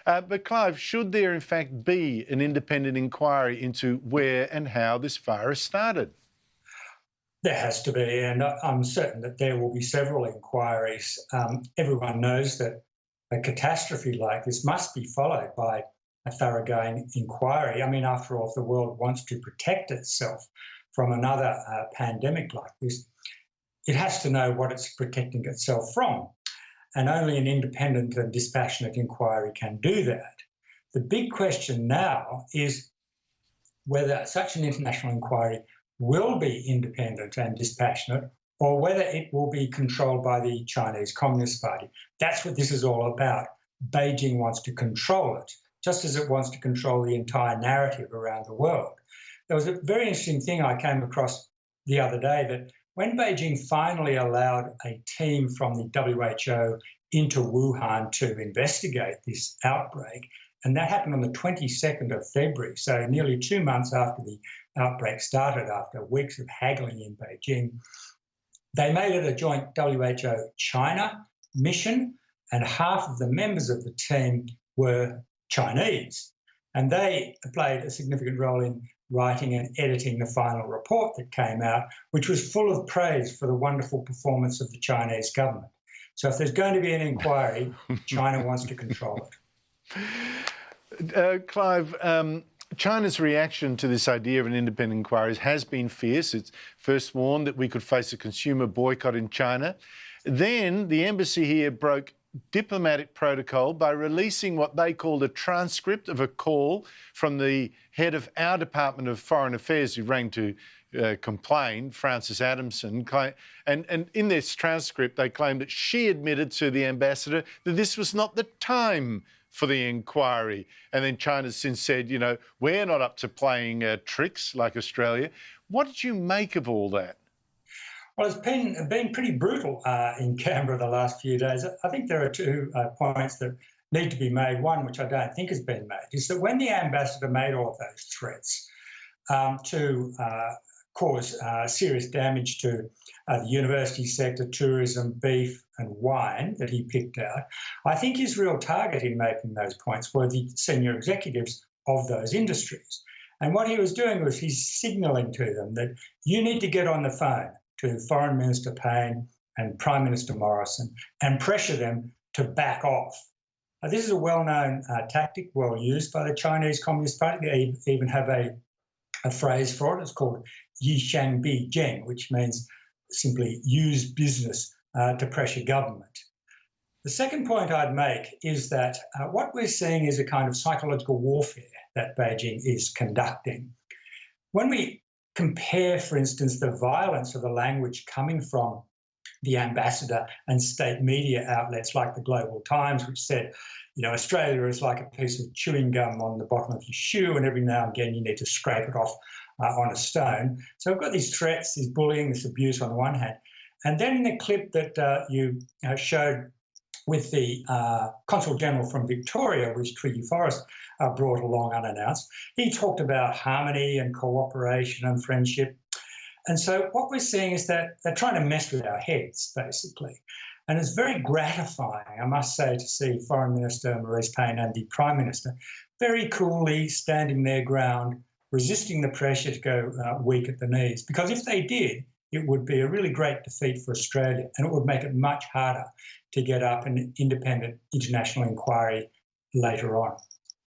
But Clive, should there in fact be an independent inquiry into where and how this virus started? There has to be, and I'm certain that there will be several inquiries. Everyone knows that a catastrophe like this must be followed by a thoroughgoing inquiry. I mean, after all, if the world wants to protect itself from another pandemic like this, it has to know what it's protecting itself from. And only an independent and dispassionate inquiry can do that. The big question now is whether such an international inquiry will be independent and dispassionate, or whether it will be controlled by the Chinese Communist Party. That's what this is all about. Beijing wants to control it, just as it wants to control the entire narrative around the world. There was a very interesting thing I came across the other day, that when Beijing finally allowed a team from the WHO into Wuhan to investigate this outbreak, and that happened on the 22nd of February, so nearly 2 months after the outbreak started, after weeks of haggling in Beijing, they made it a joint WHO-China mission, and half of the members of the team were Chinese. And they played a significant role in writing and editing the final report that came out, which was full of praise for the wonderful performance of the Chinese government. So if there's going to be an inquiry, China wants to control it. Clive, China's reaction to this idea of an independent inquiry has been fierce. It's first warned that we could face a consumer boycott in China. Then the embassy here broke diplomatic protocol by releasing what they called a transcript of a call from the head of our Department of Foreign Affairs, who rang to complain, Frances Adamson. And in this transcript, they claimed that she admitted to the ambassador that this was not the time for the inquiry. And then China's since said, you know, we're not up to playing tricks like Australia. What did you make of all that? Well, it's been pretty brutal in Canberra the last few days. I think there are two points that need to be made. One, which I don't think has been made, is that when the ambassador made all of those threats to cause serious damage to the university sector, tourism, beef and wine that he picked out, I think his real target in making those points were the senior executives of those industries. And what he was doing was he's signalling to them that you need to get on the phone to Foreign Minister Payne and Prime Minister Morrison and pressure them to back off. This is a well-known tactic, well used by the Chinese Communist Party. They even have a phrase for it. It's called Beijing, which means simply use business to pressure government. The second point I'd make is that what we're seeing is a kind of psychological warfare that Beijing is conducting. When we compare, for instance, the violence of the language coming from the ambassador and state media outlets like the Global Times, which said, you know, Australia is like a piece of chewing gum on the bottom of your shoe, and every now and again you need to scrape it off on a stone. So we've got these threats, this bullying, this abuse on the one hand. And then in the clip that you showed with the Consul General from Victoria, which Treaty Forest brought along unannounced, he talked about harmony and cooperation and friendship. And so what we're seeing is that they're trying to mess with our heads, basically. And it's very gratifying, I must say, to see Foreign Minister Marise Payne and the Prime Minister very coolly standing their ground, resisting the pressure to go weak at the knees. Because if they did, it would be a really great defeat for Australia, and it would make it much harder to get up an independent international inquiry later on.